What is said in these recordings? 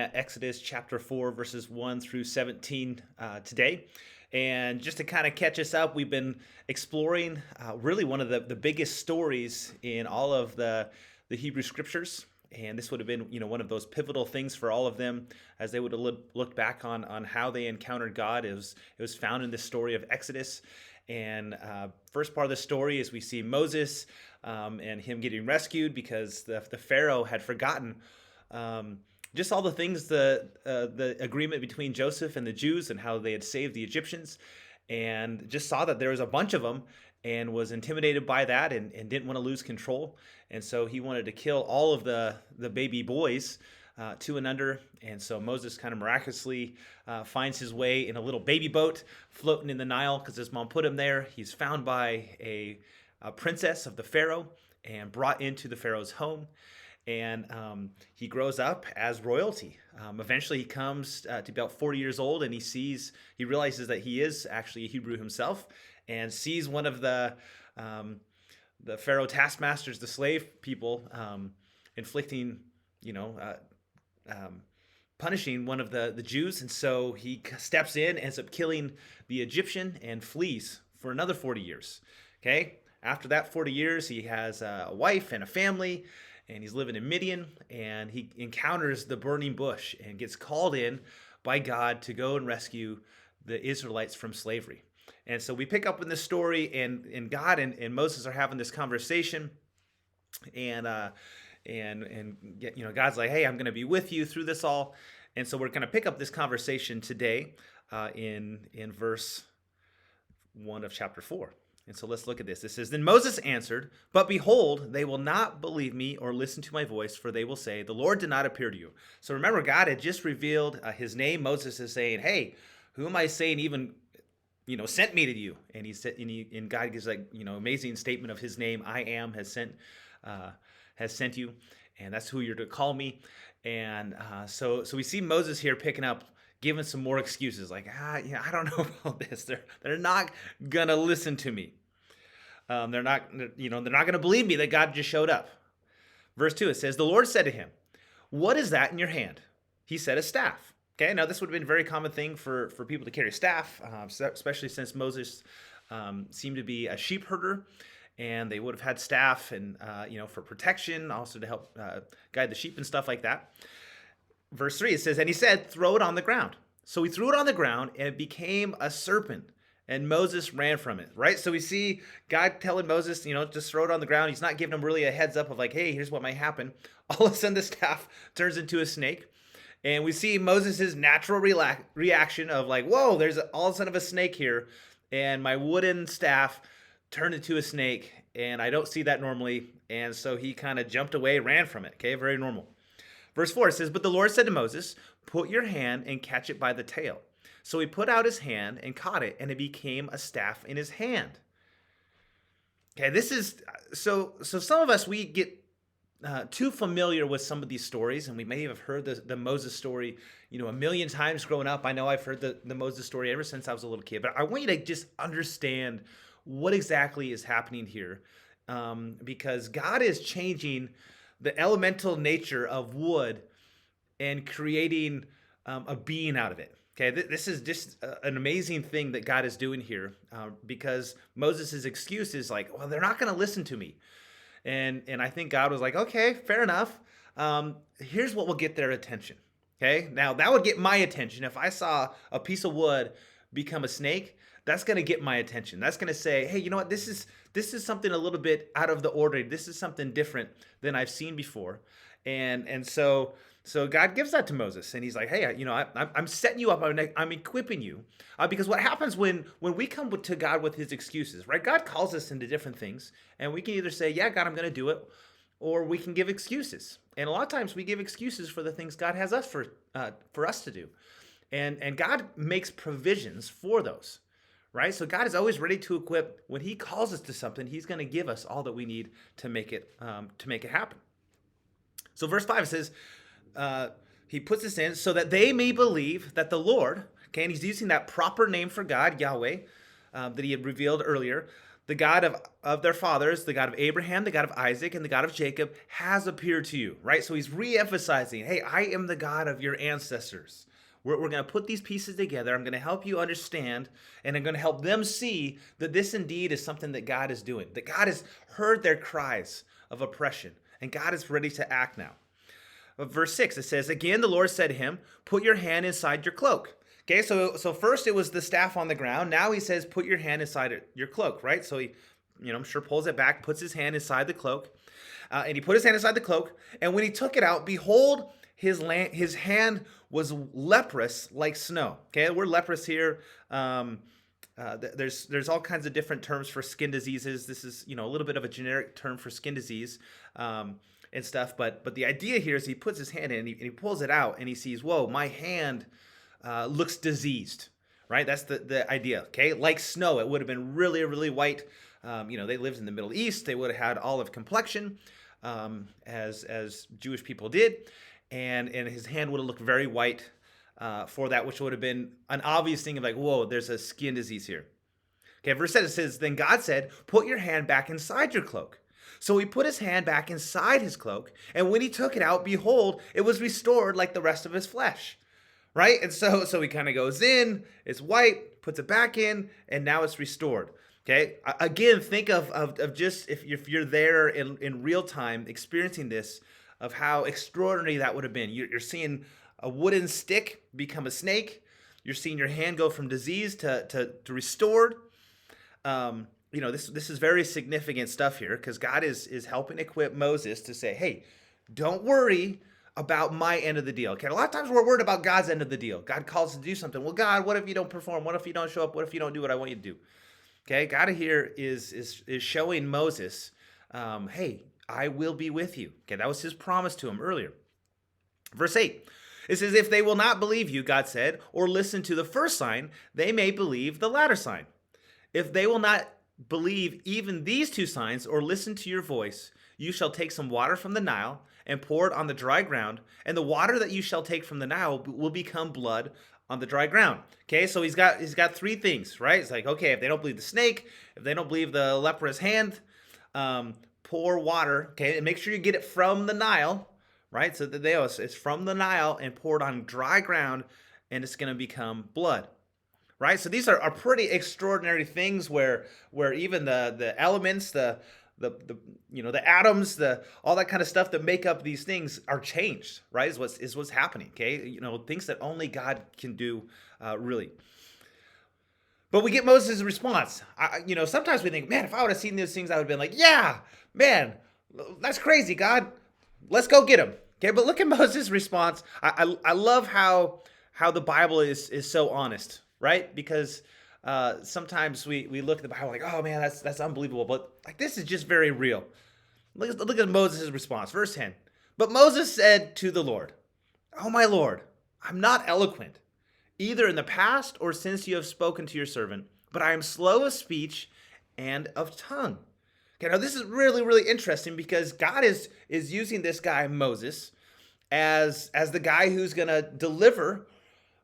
at Exodus chapter 4, verses 1 through 17 today. And just to kind of catch us up, we've been exploring really one of the biggest stories in all of the Hebrew scriptures. And this would have been, one of those pivotal things for all of them as they would have looked back on how they encountered God. It was found in the story of Exodus. And first part of the story is we see Moses and him getting rescued because the Pharaoh had forgotten just all the things, the agreement between Joseph and the Jews and how they had saved the Egyptians, and just saw that there was a bunch of them and was intimidated by that and didn't want to lose control. And so he wanted to kill all of the baby boys, 2 and under. And so Moses kind of miraculously finds his way in a little baby boat floating in the Nile because his mom put him there. He's found by a princess of the Pharaoh and brought into the Pharaoh's home. And he grows up as royalty. Eventually, he comes to about 40 years old, and he realizes that he is actually a Hebrew himself, and sees one of the Pharaoh taskmasters, the slave people, inflicting, punishing one of the Jews. And so he steps in, ends up killing the Egyptian, and flees for another 40 years. Okay, after that 40 years, he has a wife and a family. And he's living in Midian, and he encounters the burning bush and gets called in by God to go and rescue the Israelites from slavery. And so we pick up in this story, and God and Moses are having this conversation, and God's like, "Hey, I'm going to be with you through this all." And so we're going to pick up this conversation today in verse 1 of chapter 4. And so let's look at this. It says, "Then Moses answered, 'But behold, they will not believe me or listen to my voice, for they will say, the Lord did not appear to you.'" So remember, God had just revealed his name. Moses is saying, "Hey, who am I saying even, sent me to you?" And he said, and God gives amazing statement of his name. "I am has sent you," and that's who you're to call me. And so we see Moses here picking up, giving some more excuses, like, I don't know about this. They're not gonna listen to me. They're not gonna believe me that God just showed up. Verse 2, it says, "The Lord said to him, 'What is that in your hand?' He said, 'A staff.'" Okay, now this would have been a very common thing for people to carry a staff, especially since Moses seemed to be a sheep herder, and they would have had staff and for protection, also to help guide the sheep and stuff like that. Verse 3, it says, "And he said, 'Throw it on the ground.' So he threw it on the ground, and it became a serpent, and Moses ran from it," right? So we see God telling Moses, just throw it on the ground. He's not giving him really a heads up of like, hey, here's what might happen. All of a sudden, the staff turns into a snake. And we see Moses' natural reaction of like, whoa, there's all of a sudden a snake here, and my wooden staff turned into a snake, and I don't see that normally. And so he kind of jumped away, ran from it. Okay, very normal. Verse 4, it says, "But the Lord said to Moses, 'Put your hand and catch it by the tail.' So he put out his hand and caught it, and it became a staff in his hand." Okay, this is, so some of us, we get too familiar with some of these stories, and we may have heard the Moses story, a million times growing up. I know I've heard the Moses story ever since I was a little kid, but I want you to just understand what exactly is happening here, because God is changing the elemental nature of wood and creating a being out of it. Okay, this is just an amazing thing that God is doing here, because Moses' excuse is like, well, they're not going to listen to me. And I think God was like, okay, fair enough. Here's what will get their attention. Okay, now that would get my attention. If I saw a piece of wood become a snake, that's going to get my attention. That's going to say, hey, you know what? This is something a little bit out of the ordinary. This is something different than I've seen before. And so God gives that to Moses, and he's like, hey, I'm setting you up. I'm equipping you, because what happens when we come to God with his excuses, right? God calls us into different things, and we can either say, yeah, God, I'm going to do it, or we can give excuses. And a lot of times we give excuses for the things God has us for us to do. And God makes provisions for those. Right? So God is always ready to equip. When he calls us to something, he's going to give us all that we need to make it happen. So verse 5 says, he puts this in so that they may believe that the Lord, okay, and he's using that proper name for God, Yahweh, that he had revealed earlier, the God of their fathers, the God of Abraham, the God of Isaac, and the God of Jacob has appeared to you, right? So he's re-emphasizing, hey, I am the God of your ancestors. We're going to put these pieces together. I'm going to help you understand, and I'm going to help them see that this indeed is something that God is doing, that God has heard their cries of oppression, and God is ready to act now. Verse 6, it says, again, the Lord said to him, put your hand inside your cloak. Okay, so first it was the staff on the ground. Now he says, put your hand inside your cloak, right? So he, I'm sure pulls it back, puts his hand inside the cloak. And he put his hand inside the cloak. And when he took it out, behold, his hand was leprous like snow. Okay, the word leprous here, there's all kinds of different terms for skin diseases. This is, a little bit of a generic term for skin disease and stuff. But the idea here is he puts his hand in and he pulls it out and he sees, whoa, my hand looks diseased, right? That's the idea, okay? Like snow, it would have been really, really white. They lived in the Middle East. They would have had olive complexion, as Jewish people did, and his hand would have looked very white for that, which would have been an obvious thing of like, whoa, there's a skin disease here. Okay, verse 7 says, then God said, put your hand back inside your cloak. So he put his hand back inside his cloak, and when he took it out, behold, it was restored like the rest of his flesh. Right? And so he kind of goes in, it's white, puts it back in, and now it's restored. Okay? Again, think of just if you're there in real time experiencing this, of how extraordinary that would have been. You're seeing a wooden stick become a snake. You're seeing your hand go from disease to restored. This is very significant stuff here because God is helping equip Moses to say, hey, don't worry about my end of the deal. Okay, a lot of times we're worried about God's end of the deal. God calls us to do something. Well, God, what if you don't perform? What if you don't show up? What if you don't do what I want you to do? Okay, God here is showing Moses, hey, I will be with you. Okay, that was his promise to him earlier. Verse 8, it says, if they will not believe you, God said, or listen to the first sign, they may believe the latter sign. If they will not believe even these two signs or listen to your voice, you shall take some water from the Nile and pour it on the dry ground, and the water that you shall take from the Nile will become blood on the dry ground. Okay, so he's got three things, right? It's like, okay, if they don't believe the snake, if they don't believe the leprous hand, pour water, okay, and make sure you get it from the Nile, right? So that it's from the Nile and poured on dry ground, and it's going to become blood. Right? So these are pretty extraordinary things where even the elements, the atoms, all that kind of stuff that make up these things are changed, right? Is what's happening. Okay, things that only God can do, really. But we get Moses' response. Sometimes we think, man, if I would have seen these things, I would have been like, yeah, man, that's crazy, God, let's go get him. Okay, but look at Moses' response. I love how the Bible is so honest, right? Because sometimes we look at the Bible like, oh man, that's unbelievable. But like this is just very real. Look at Moses' response. Verse 10. But Moses said to the Lord, oh my Lord, I'm not eloquent, either in the past or since you have spoken to your servant, but I am slow of speech and of tongue. Okay, now this is really, really interesting because God is using this guy, Moses, as the guy who's going to deliver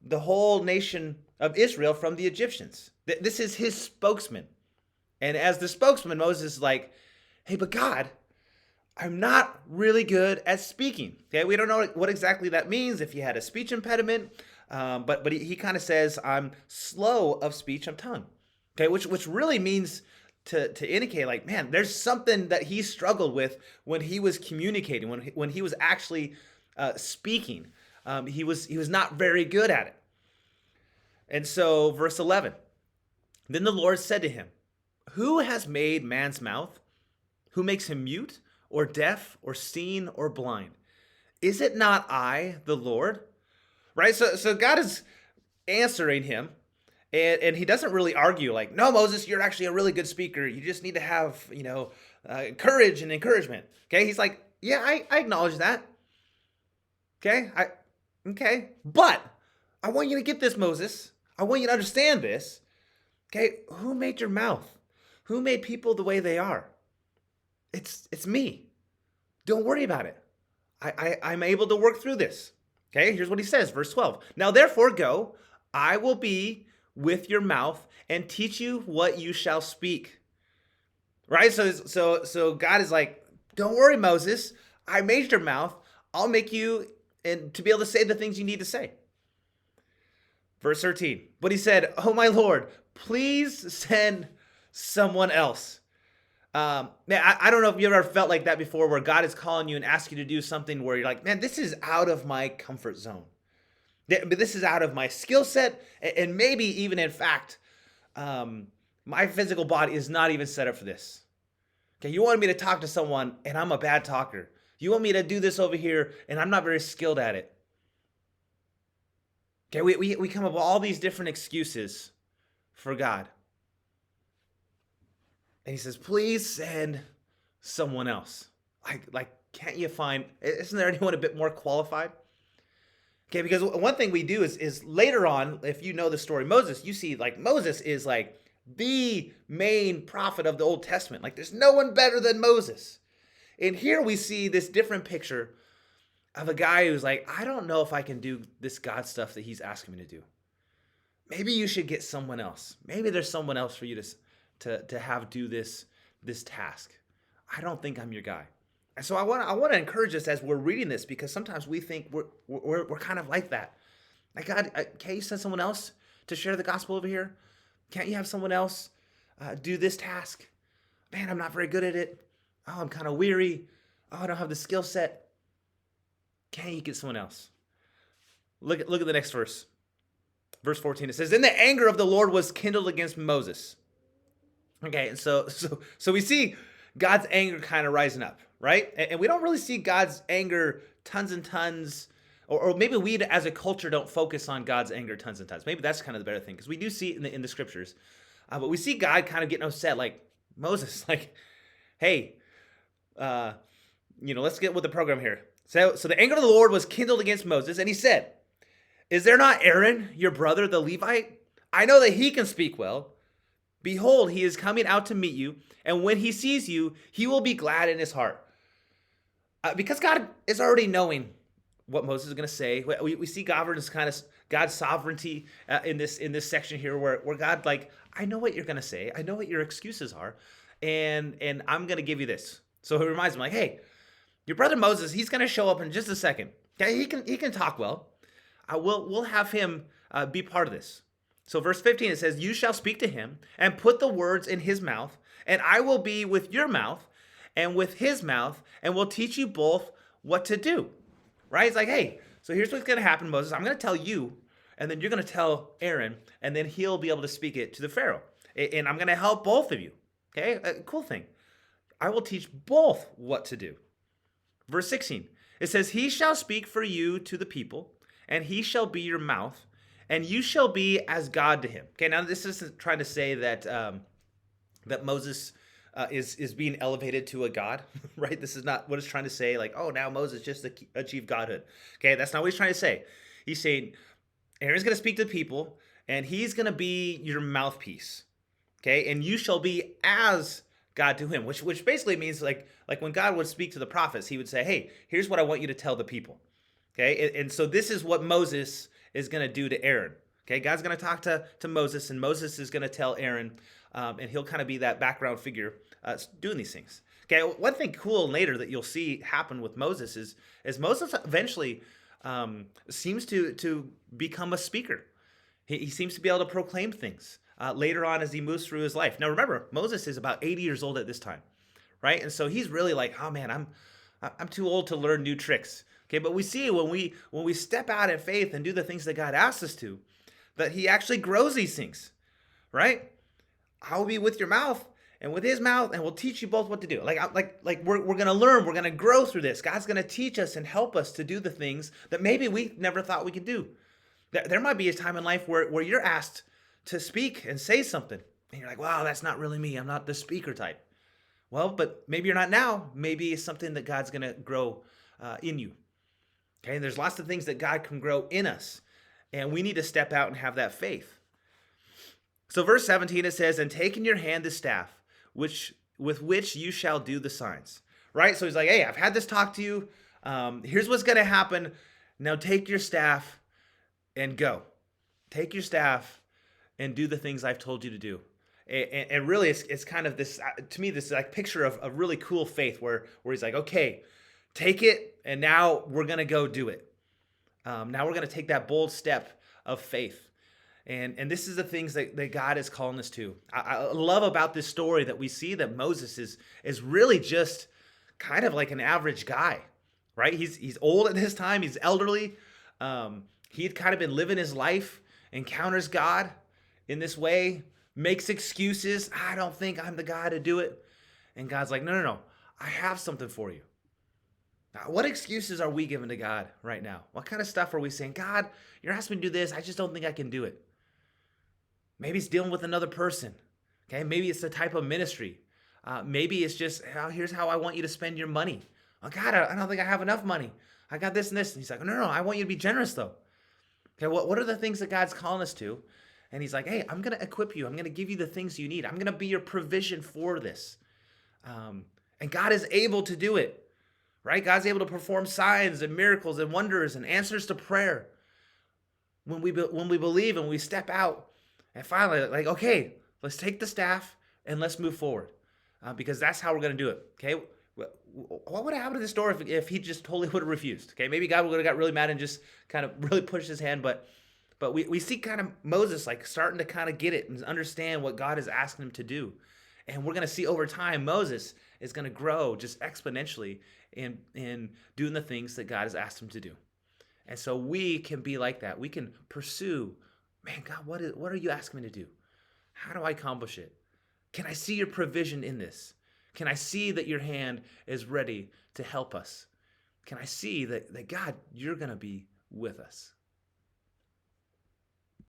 the whole nation of Israel from the Egyptians. This is his spokesman. And as the spokesman, Moses is like, hey, but God, I'm not really good at speaking. Okay, we don't know what exactly that means, if he had a speech impediment, but he kind of says, I'm slow of speech and tongue. Okay, which really means to indicate like, man, there's something that he struggled with when he was communicating, when he was actually speaking. He was not very good at it. And so verse 11, then the Lord said to him, who has made man's mouth? Who makes him mute or deaf or seen or blind? Is it not I, the Lord? Right? So God is answering him, and he doesn't really argue like, no, Moses, you're actually a really good speaker. You just need to have, courage and encouragement. Okay? He's like, yeah, I acknowledge that. Okay? But I want you to get this, Moses. I want you to understand this. Okay? Who made your mouth? Who made people the way they are? It's me. Don't worry about it. I'm able to work through this. Okay? Here's what he says, verse 12. Now therefore go, I will be with your mouth and teach you what you shall speak. right? So God is like, don't worry, Moses. I made your mouth. I'll make you and to be able to say the things you need to say. Verse 13. But he said, oh my Lord, please send someone else. Man, I don't know if you ever felt like that before, where God is calling you and asking you to do something where you're like, man, this is out of my comfort zone. This is out of my skill set. And maybe even in fact, my physical body is not even set up for this. Okay, you want me to talk to someone and I'm a bad talker. You want me to do this over here and I'm not very skilled at it. Okay, we come up with all these different excuses for God. And he says, please send someone else. Like, can't you find, isn't there anyone a bit more qualified? Okay, because one thing we do is later on, if you know the story, Moses, you see like Moses is like the main prophet of the Old Testament. Like there's no one better than Moses. And here we see this different picture of a guy who's like, I don't know if I can do this God stuff that he's asking me to do. Maybe you should get someone else. Maybe there's someone else for you to have do this task. I don't think I'm your guy. And so I want to encourage us as we're reading this, because sometimes we think we're kind of like that. Like, God, can't you send someone else to share the gospel over here? Can't you have someone else do this task? Man, I'm not very good at it. Oh, I'm kind of weary. Oh, I don't have the skill set. Can't you get someone else? Look at the next verse. Verse 14, it says, then the anger of the Lord was kindled against Moses. Okay, and so we see God's anger kind of rising up, right? And we don't really see God's anger tons and tons, or maybe we as a culture don't focus on God's anger tons and tons. Maybe that's kind of the better thing, because we do see it in the scriptures. But we see God kind of getting upset, like, Moses, like, hey, let's get with the program here. So the anger of the Lord was kindled against Moses, and he said, is there not Aaron, your brother, the Levite? I know that he can speak well. Behold, he is coming out to meet you, and when he sees you, he will be glad in his heart. Because God is already knowing what Moses is going to say. We see God's sovereignty in this section here, where God, like, I know what you're going to say. I know what your excuses are, and I'm going to give you this. So it reminds me, like, hey, your brother Moses, he's going to show up in just a second. Okay, he can talk well. We'll have him be part of this. So verse 15, it says, you shall speak to him and put the words in his mouth, and I will be with your mouth and with his mouth, and will teach you both what to do. Right? It's like, hey, so here's what's going to happen, Moses. I'm going to tell you, and then you're going to tell Aaron, and then he'll be able to speak it to the Pharaoh. And I'm going to help both of you. Okay? Cool thing. I will teach both what to do. Verse 16, it says, he shall speak for you to the people, and he shall be your mouth, and you shall be as God to him. Okay, now this isn't trying to say that that Moses is being elevated to a god, right? This is not what it's trying to say, like, oh, now Moses just achieved godhood. Okay, that's not what he's trying to say. He's saying Aaron's going to speak to the people, and he's going to be your mouthpiece. Okay, and you shall be as God to him, which basically means like when God would speak to the prophets, he would say, hey, here's what I want you to tell the people. Okay, and so this is what Moses is going to do to Aaron. Okay, God's going to talk to Moses, and Moses is going to tell Aaron, and he'll kind of be that background figure doing these things. Okay, one thing cool later that you'll see happen with Moses is Moses eventually seems to become a speaker. He seems to be able to proclaim things later on as he moves through his life. Now remember, Moses is about 80 years old at this time, right? And so he's really like, oh man, I'm too old to learn new tricks. Okay, but we see when we step out in faith and do the things that God asks us to, that he actually grows these things, right? I will be with your mouth and with his mouth, and we'll teach you both what to do. Like we're gonna learn, we're gonna grow through this. God's gonna teach us and help us to do the things that maybe we never thought we could do. There might be a time in life where you're asked to speak and say something, and you're like, wow, that's not really me. I'm not the speaker type. Well, but maybe you're not now. Maybe it's something that God's gonna grow in you. Okay, and there's lots of things that God can grow in us, and we need to step out and have that faith. So verse 17, it says, and take in your hand the staff, with which you shall do the signs. Right? So he's like, hey, I've had this talk to you. Here's what's going to happen. Now take your staff and go. Take your staff and do the things I've told you to do. And really, it's kind of this, to me, this like picture of a really cool faith where he's like, okay, take it, and now we're going to go do it. Now we're going to take that bold step of faith. And this is the things that God is calling us to. I love about this story that we see that Moses is really just kind of like an average guy, right? He's old at this time. He's elderly. He'd kind of been living his life, encounters God in this way, makes excuses. I don't think I'm the guy to do it. And God's like, no, no, no. I have something for you. Now, what excuses are we giving to God right now? What kind of stuff are we saying? God, you're asking me to do this. I just don't think I can do it. Maybe it's dealing with another person. Okay, maybe it's the type of ministry. Maybe it's just, oh, here's how I want you to spend your money. Oh, God, I don't think I have enough money. I got this and this. And he's like, no, no, no, I want you to be generous though. Okay, what are the things that God's calling us to? And he's like, hey, I'm going to equip you. I'm going to give you the things you need. I'm going to be your provision for this. And God is able to do it, right? God's able to perform signs and miracles and wonders and answers to prayer when we believe and we step out. And finally, like, okay, let's take the staff and let's move forward, because that's how we're going to do it. Okay, what would have happened to this story if he just totally would have refused? Okay, maybe God would have got really mad and just kind of really pushed his hand. But we see kind of Moses like starting to kind of get it and understand what God is asking him to do. And we're going to see over time Moses is going to grow just exponentially in doing the things that God has asked him to do. And so we can be like that. We can pursue, man, God, what are you asking me to do? How do I accomplish it? Can I see your provision in this? Can I see that your hand is ready to help us? Can I see that God, you're going to be with us?